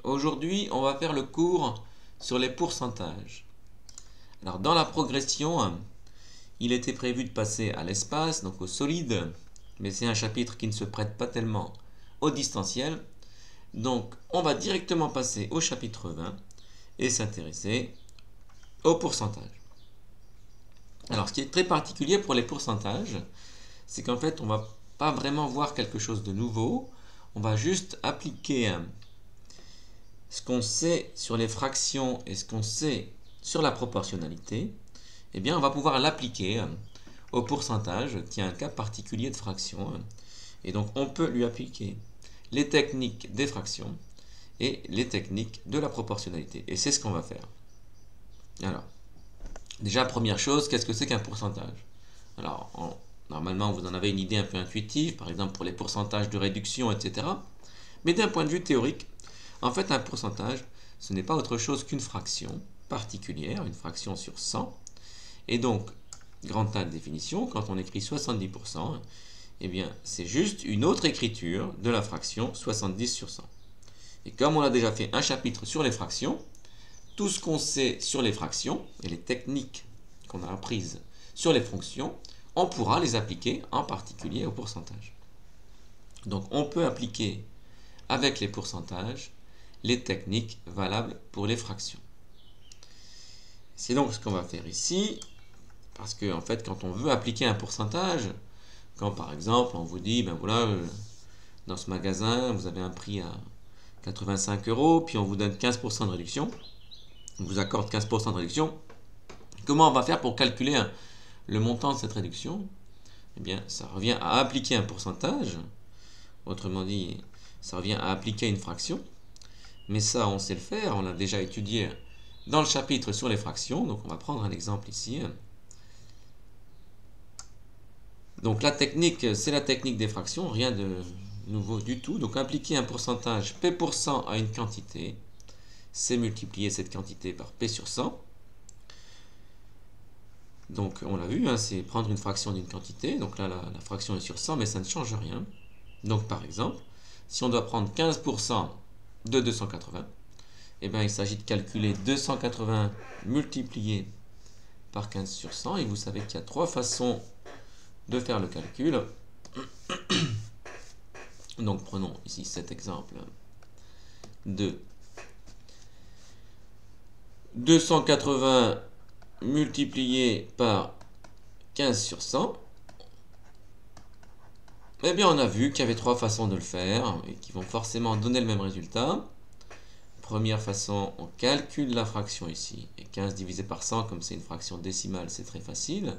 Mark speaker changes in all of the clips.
Speaker 1: Aujourd'hui, on va faire le cours sur les pourcentages. Alors, dans la progression, il était prévu de passer à l'espace, donc au solide, mais c'est un chapitre qui ne se prête pas tellement au distanciel. Donc, on va directement passer au chapitre 20 et s'intéresser au pourcentage. Alors, ce qui est très particulier pour les pourcentages, c'est qu'en fait, on ne va pas vraiment voir quelque chose de nouveau. On va juste appliquer ce qu'on sait sur les fractions et ce qu'on sait sur la proportionnalité. Eh bien, on va pouvoir l'appliquer au pourcentage, qui est un cas particulier de fraction. Et donc, on peut lui appliquer les techniques des fractions et les techniques de la proportionnalité. Et c'est ce qu'on va faire. Alors, déjà, première chose, qu'est-ce que c'est qu'un pourcentage? Alors, normalement, vous en avez une idée un peu intuitive, par exemple pour les pourcentages de réduction, etc. Mais d'un point de vue théorique, en fait, un pourcentage, ce n'est pas autre chose qu'une fraction particulière, une fraction sur 100. Et donc, grand A de définition, quand on écrit 70%, eh bien, c'est juste une autre écriture de la fraction 70 sur 100. Et comme on a déjà fait un chapitre sur les fractions, tout ce qu'on sait sur les fractions et les techniques qu'on a apprises sur les fonctions, on pourra les appliquer en particulier au pourcentage. Donc, on peut appliquer avec les pourcentages les techniques valables pour les fractions. C'est donc ce qu'on va faire ici, parce que en fait, quand on veut appliquer un pourcentage, quand par exemple on vous dit, ben voilà, dans ce magasin, vous avez un prix à 85 €, puis on vous donne 15% de réduction, on vous accorde 15% de réduction, comment on va faire pour calculer le montant de cette réduction? Eh bien, ça revient à appliquer un pourcentage, autrement dit, ça revient à appliquer une fraction, mais ça, on sait le faire, on l'a déjà étudié dans le chapitre sur les fractions, donc on va prendre un exemple ici. Donc la technique, c'est la technique des fractions, rien de nouveau du tout. Donc appliquer un pourcentage P% à une quantité, c'est multiplier cette quantité par P sur 100. Donc on l'a vu, hein, c'est prendre une fraction d'une quantité, donc là la fraction est sur 100, mais ça ne change rien. Donc par exemple, si on doit prendre 15% de 280, eh bien, il s'agit de calculer 280 multiplié par 15 sur 100, et vous savez qu'il y a trois façons de faire le calcul. Donc prenons ici cet exemple de 280 multiplié par 15 sur 100. Eh bien, on a vu qu'il y avait trois façons de le faire et qui vont forcément donner le même résultat. Première façon, on calcule la fraction ici. Et 15 divisé par 100, comme c'est une fraction décimale, c'est très facile.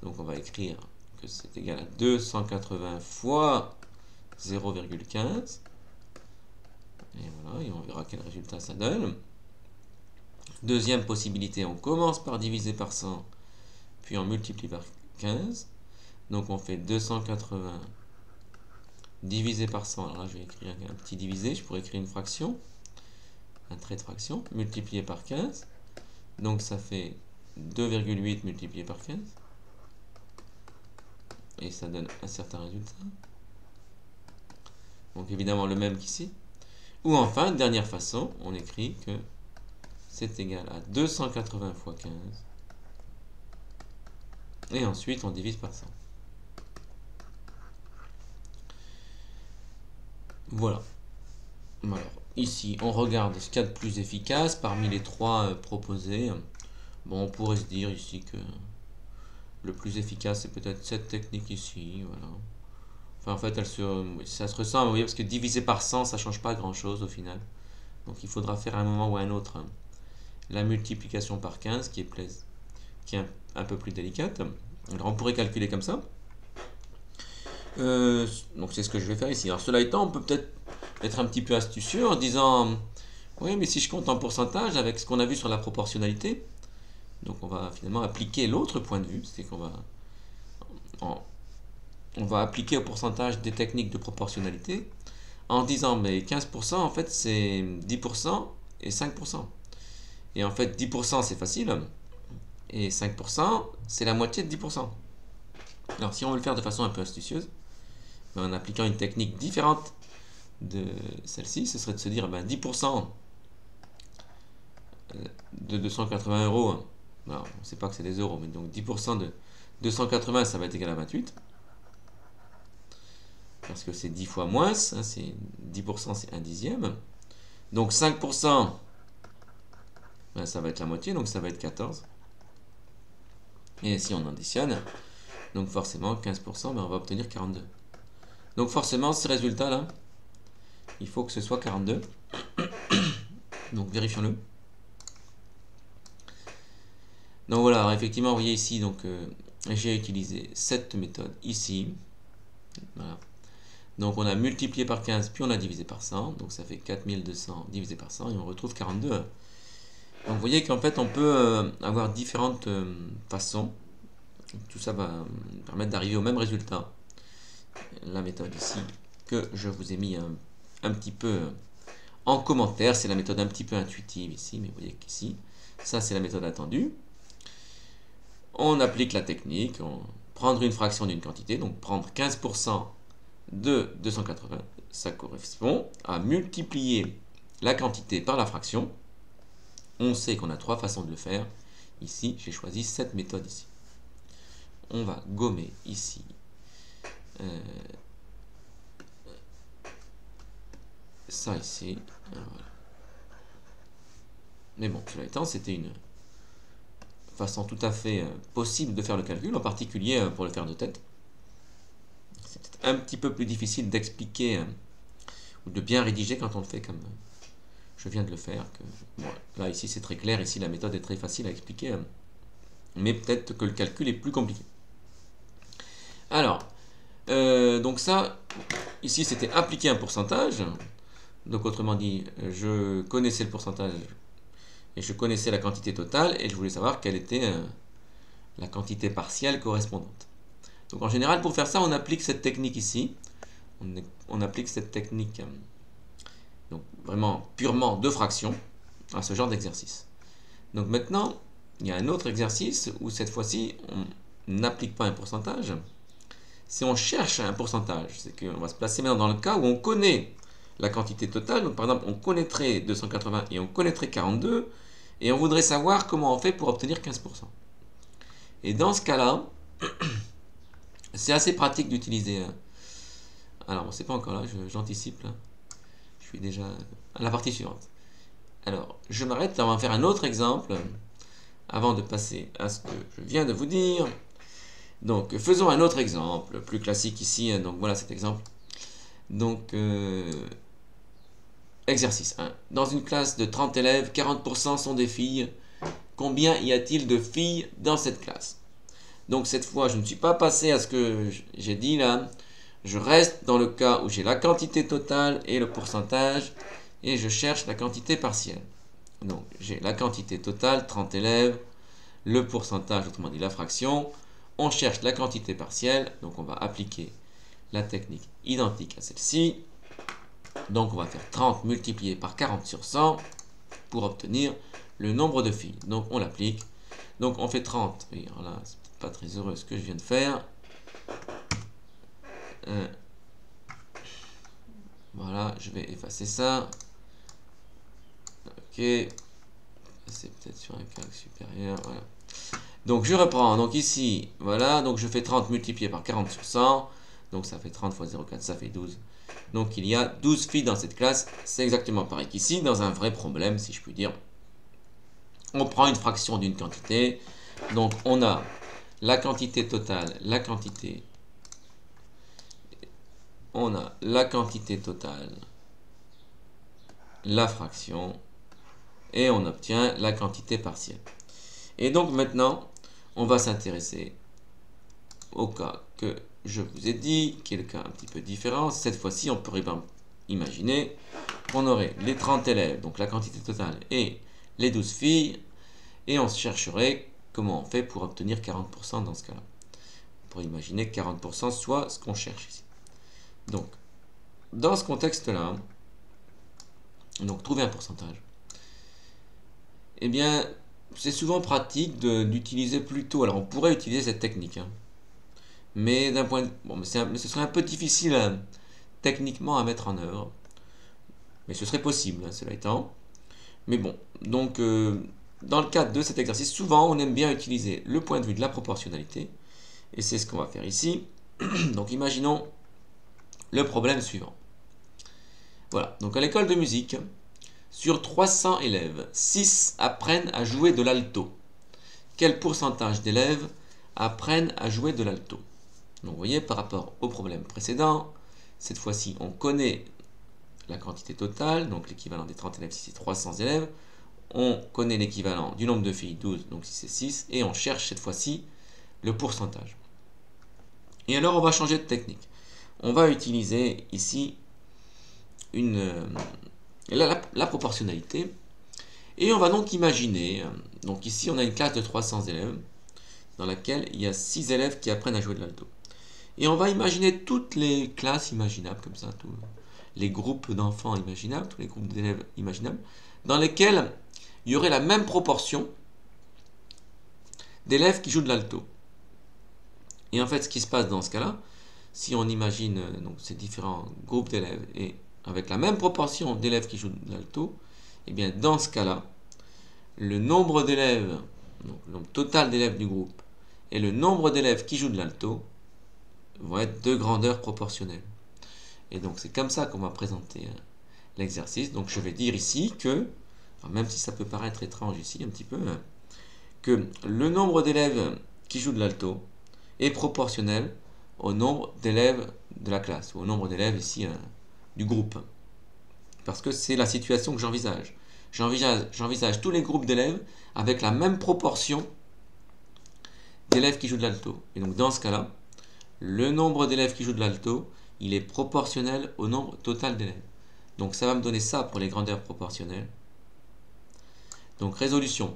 Speaker 1: Donc on va écrire que c'est égal à 280 fois 0,15. Et voilà, et on verra quel résultat ça donne. Deuxième possibilité, on commence par diviser par 100, puis on multiplie par 15. Donc on fait 280 divisé par 100. Alors là, je vais écrire un petit divisé, je pourrais écrire une fraction, un trait de fraction, multiplié par 15. Donc ça fait 2,8 multiplié par 15. Et ça donne un certain résultat. Donc évidemment le même qu'ici. Ou enfin, dernière façon, on écrit que c'est égal à 280 fois 15. Et ensuite, on divise par 100. Voilà. Alors, ici, on regarde ce qu'il y a de plus efficace parmi les trois proposés. Bon, on pourrait se dire ici que le plus efficace, c'est peut-être cette technique ici. Voilà. Enfin, en fait, ça se ressemble, vous voyez, parce que diviser par 100, ça ne change pas grand-chose au final. Donc, il faudra faire à un moment ou à un autre la multiplication par 15 qui est un peu plus délicate. Alors on pourrait calculer comme ça. Donc c'est ce que je vais faire ici. Alors cela étant, on peut peut-être être un petit peu astucieux en disant oui, mais si je compte en pourcentage avec ce qu'on a vu sur la proportionnalité, donc on va finalement appliquer l'autre point de vue, c'est qu'on va on va appliquer au pourcentage des techniques de proportionnalité en disant mais 15% en fait c'est 10% et 5%. Et en fait 10% c'est facile et 5% c'est la moitié de 10%. Alors si on veut le faire de façon un peu astucieuse, en appliquant une technique différente de celle-ci, ce serait de se dire, ben, 10% de 280 euros, alors, on ne sait pas que c'est des euros, mais donc 10% de 280, ça va être égal à 28. Parce que c'est 10 fois moins, hein, 10% c'est 1 dixième. Donc 5%, ben, ça va être la moitié, donc ça va être 14. Et si on additionne, donc forcément 15%, ben, on va obtenir 42. Donc forcément, ce résultat-là, il faut que ce soit 42. Donc vérifions-le. Donc voilà, alors effectivement, vous voyez ici, donc j'ai utilisé cette méthode ici. Voilà. Donc on a multiplié par 15, puis on a divisé par 100. Donc ça fait 4200 divisé par 100 et on retrouve 42. Donc vous voyez qu'en fait, on peut avoir différentes façons. Tout ça va permettre d'arriver au même résultat. La méthode ici que je vous ai mis un petit peu en commentaire, c'est la méthode un petit peu intuitive ici, mais vous voyez qu'ici, ça c'est la méthode attendue. On applique la technique, prendre une fraction d'une quantité, donc prendre 15% de 280, ça correspond à multiplier la quantité par la fraction. On sait qu'on a trois façons de le faire. Ici, j'ai choisi cette méthode ici. On va gommer ici ça ici. Voilà. Mais bon, cela étant, c'était une façon tout à fait possible de faire le calcul, en particulier pour le faire de tête. C'est un petit peu plus difficile d'expliquer ou de bien rédiger quand on le fait comme je viens de le faire. Bon, là, ici, c'est très clair. Ici, la méthode est très facile à expliquer. Mais peut-être que le calcul est plus compliqué. Alors, donc ça, ici, c'était appliquer un pourcentage. Donc, autrement dit, je connaissais le pourcentage et je connaissais la quantité totale et je voulais savoir quelle était la quantité partielle correspondante. Donc, en général, pour faire ça, on applique cette technique ici. On applique cette technique donc vraiment purement de fraction à ce genre d'exercice. Donc maintenant, il y a un autre exercice où cette fois-ci, on n'applique pas un pourcentage. Si on cherche un pourcentage, c'est qu'on va se placer maintenant dans le cas où on connaît la quantité totale. Donc par exemple, on connaîtrait 280 et on connaîtrait 42 et on voudrait savoir comment on fait pour obtenir 15%. Et dans ce cas-là, c'est assez pratique d'utiliser. Alors, bon, c'est pas encore là, j'anticipe là. Je suis déjà à la partie suivante. Alors, je m'arrête, on va faire un autre exemple avant de passer à ce que je viens de vous dire. Donc, faisons un autre exemple, plus classique ici. Donc, voilà cet exemple. Donc, exercice 1. Dans une classe de 30 élèves, 40% sont des filles. Combien y a-t-il de filles dans cette classe? Donc, cette fois, je ne suis pas passé à ce que j'ai dit là. Je reste dans le cas où j'ai la quantité totale et le pourcentage. Et je cherche la quantité partielle. Donc, j'ai la quantité totale, 30 élèves, le pourcentage, autrement dit la fraction. On cherche la quantité partielle, donc on va appliquer la technique identique à celle-ci. Donc, on va faire 30 multiplié par 40 sur 100 pour obtenir le nombre de filles. Donc, on l'applique. Donc, on fait 30. Oui, alors là, c'est peut-être pas très heureux ce que je viens de faire. Voilà, je vais effacer ça. Ok, c'est peut-être sur un calque supérieur, voilà. Donc je reprends, donc ici, voilà, donc je fais 30 multiplié par 40 sur 100, donc ça fait 30 fois 0,4, ça fait 12. Donc il y a 12 filles dans cette classe, c'est exactement pareil qu'ici, dans un vrai problème, si je puis dire. On prend une fraction d'une quantité, donc on a la quantité totale, on a la quantité totale, la fraction, et on obtient la quantité partielle. Et donc maintenant, on va s'intéresser au cas que je vous ai dit, qui est le cas un petit peu différent. Cette fois-ci, on pourrait imaginer qu'on aurait les 30 élèves, donc la quantité totale, et les 12 filles, et on chercherait comment on fait pour obtenir 40% dans ce cas-là. On pourrait imaginer que 40% soit ce qu'on cherche ici. Donc, dans ce contexte-là, donc trouver un pourcentage, eh bien, c'est souvent pratique d'utiliser plutôt. Alors, on pourrait utiliser cette technique, hein, mais d'un point de, bon, mais ce serait un peu difficile techniquement à mettre en œuvre. Mais ce serait possible, hein, cela étant. Mais bon, donc dans le cadre de cet exercice, souvent on aime bien utiliser le point de vue de la proportionnalité. Et c'est ce qu'on va faire ici. Donc imaginons le problème suivant. Voilà, donc à l'école de musique, sur 300 élèves, 6 apprennent à jouer de l'alto. Quel pourcentage d'élèves apprennent à jouer de l'alto? Donc vous voyez, par rapport au problème précédent, cette fois-ci on connaît la quantité totale, donc l'équivalent des 30 élèves si c'est 300 élèves. On connaît l'équivalent du nombre de filles, 12, donc si c'est 6, et on cherche cette fois-ci le pourcentage. Et alors on va changer de technique. On va utiliser ici la proportionnalité, et on va donc imaginer, donc ici on a une classe de 300 élèves, dans laquelle il y a 6 élèves qui apprennent à jouer de l'alto. Et on va imaginer toutes les classes imaginables, comme ça, tous les groupes d'enfants imaginables, tous les groupes d'élèves imaginables, dans lesquels il y aurait la même proportion d'élèves qui jouent de l'alto. Et en fait, ce qui se passe dans ce cas-là, si on imagine donc, ces différents groupes d'élèves et avec la même proportion d'élèves qui jouent de l'alto, et bien dans ce cas-là, le nombre d'élèves, donc le nombre total d'élèves du groupe et le nombre d'élèves qui jouent de l'alto vont être de grandeur proportionnelle. Et donc c'est comme ça qu'on va présenter l'exercice. Donc je vais dire ici que, même si ça peut paraître étrange ici un petit peu, que le nombre d'élèves qui jouent de l'alto est proportionnel au nombre d'élèves de la classe, ou au nombre d'élèves ici du groupe. Parce que c'est la situation que j'envisage. J'envisage tous les groupes d'élèves avec la même proportion d'élèves qui jouent de l'alto. Et donc dans ce cas-là, le nombre d'élèves qui jouent de l'alto, il est proportionnel au nombre total d'élèves. Donc ça va me donner ça pour les grandeurs proportionnelles. Donc résolution.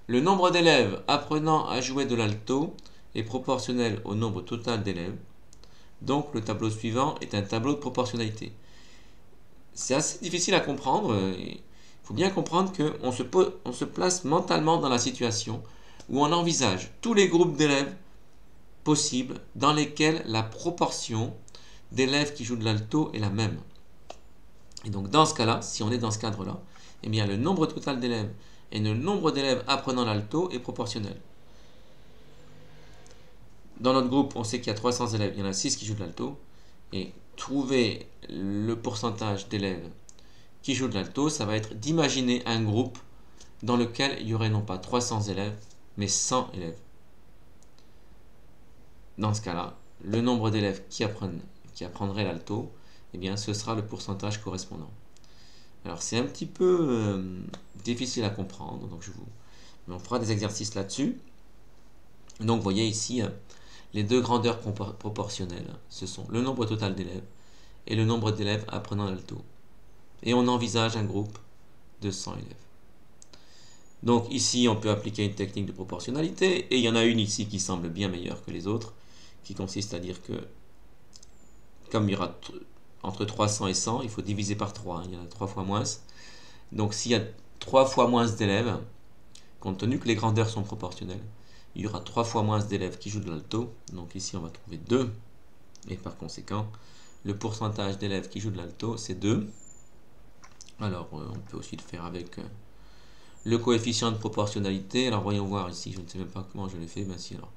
Speaker 1: Le nombre d'élèves apprenant à jouer de l'alto est proportionnel au nombre total d'élèves. Donc le tableau suivant est un tableau de proportionnalité. C'est assez difficile à comprendre. Il faut bien comprendre qu'on se place mentalement dans la situation où on envisage tous les groupes d'élèves possibles dans lesquels la proportion d'élèves qui jouent de l'alto est la même. Et donc dans ce cas-là, si on est dans ce cadre-là, eh bien le nombre total d'élèves et le nombre d'élèves apprenant l'alto est proportionnel. Dans notre groupe, on sait qu'il y a 300 élèves, il y en a 6 qui jouent de l'alto, et trouver le pourcentage d'élèves qui jouent de l'alto, ça va être d'imaginer un groupe dans lequel il y aurait non pas 300 élèves, mais 100 élèves. Dans ce cas-là, le nombre d'élèves qui apprendraient l'alto, eh bien, ce sera le pourcentage correspondant. Alors, c'est un petit peu difficile à comprendre, donc mais on fera des exercices là-dessus. Donc, vous voyez ici, les deux grandeurs proportionnelles, ce sont le nombre total d'élèves et le nombre d'élèves apprenant l'alto. Et on envisage un groupe de 100 élèves. Donc ici, on peut appliquer une technique de proportionnalité, et il y en a une ici qui semble bien meilleure que les autres, qui consiste à dire que, comme il y aura entre 300 et 100, il faut diviser par 3, il y en a 3 fois moins. Donc s'il y a 3 fois moins d'élèves, compte tenu que les grandeurs sont proportionnelles, il y aura 3 fois moins d'élèves qui jouent de l'alto, donc ici on va trouver 2, et par conséquent, le pourcentage d'élèves qui jouent de l'alto, c'est 2. Alors, on peut aussi le faire avec le coefficient de proportionnalité. Alors, voyons voir ici, je ne sais même pas comment je l'ai fait. Ben si, alors.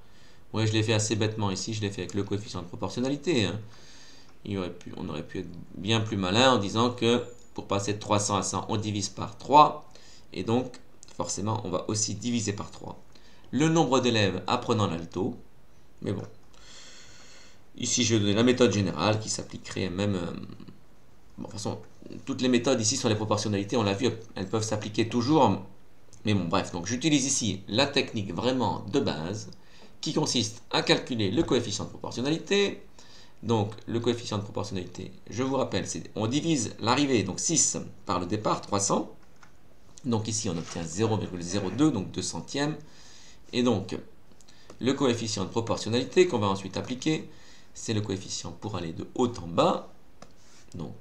Speaker 1: Oui, je l'ai fait assez bêtement ici, je l'ai fait avec le coefficient de proportionnalité. Hein. On aurait pu être bien plus malin en disant que pour passer de 300 à 100, on divise par 3. Et donc, forcément, on va aussi diviser par 3 le nombre d'élèves apprenant l'alto. Mais bon, ici, je vais donner la méthode générale qui s'appliquerait même... bon, de toute façon, toutes les méthodes ici sur les proportionnalités, on l'a vu, elles peuvent s'appliquer toujours. Mais bon, bref, donc j'utilise ici la technique vraiment de base qui consiste à calculer le coefficient de proportionnalité. Donc, le coefficient de proportionnalité, je vous rappelle, on divise l'arrivée, donc 6, par le départ, 300. Donc ici, on obtient 0,02, donc 2 centièmes. Et donc, le coefficient de proportionnalité qu'on va ensuite appliquer, c'est le coefficient pour aller de haut en bas. Donc,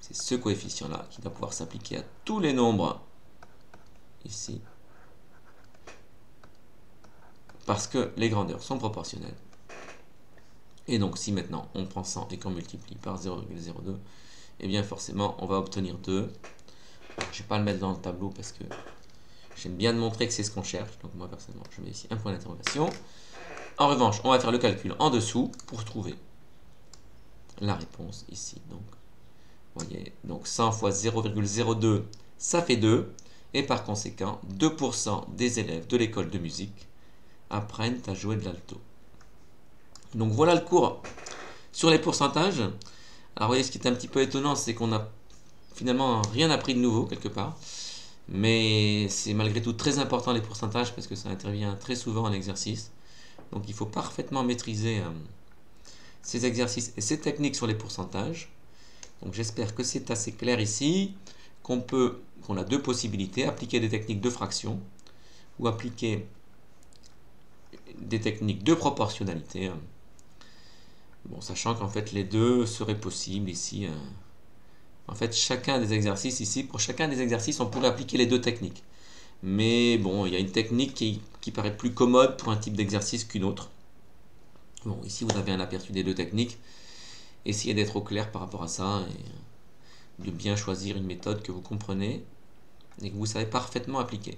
Speaker 1: c'est ce coefficient-là qui doit pouvoir s'appliquer à tous les nombres ici. Parce que les grandeurs sont proportionnelles. Et donc, si maintenant on prend 100 et qu'on multiplie par 0,02, et bien forcément on va obtenir 2. Je ne vais pas le mettre dans le tableau parce que j'aime bien de montrer que c'est ce qu'on cherche. Donc moi personnellement je mets ici un point d'interrogation. En revanche, on va faire le calcul en dessous pour trouver la réponse ici. Donc, vous voyez, donc 100 fois 0,02, ça fait 2. Et par conséquent, 2% des élèves de l'école de musique apprennent à jouer de l'alto. Donc voilà le cours sur les pourcentages. Alors vous voyez, ce qui est un petit peu étonnant, c'est qu'on n'a finalement rien appris de nouveau quelque part. Mais c'est malgré tout très important les pourcentages parce que ça intervient très souvent en exercice. Donc il faut parfaitement maîtriser ces exercices et ces techniques sur les pourcentages. Donc j'espère que c'est assez clair ici, qu'on a deux possibilités, appliquer des techniques de fraction ou appliquer des techniques de proportionnalité. Bon, sachant qu'en fait les deux seraient possibles ici. En fait, chacun des exercices ici, pour chacun des exercices, on pourrait appliquer les deux techniques. Mais bon, il y a une technique qui paraît plus commode pour un type d'exercice qu'une autre. Bon, ici vous avez un aperçu des deux techniques. Essayez d'être au clair par rapport à ça et de bien choisir une méthode que vous comprenez et que vous savez parfaitement appliquer.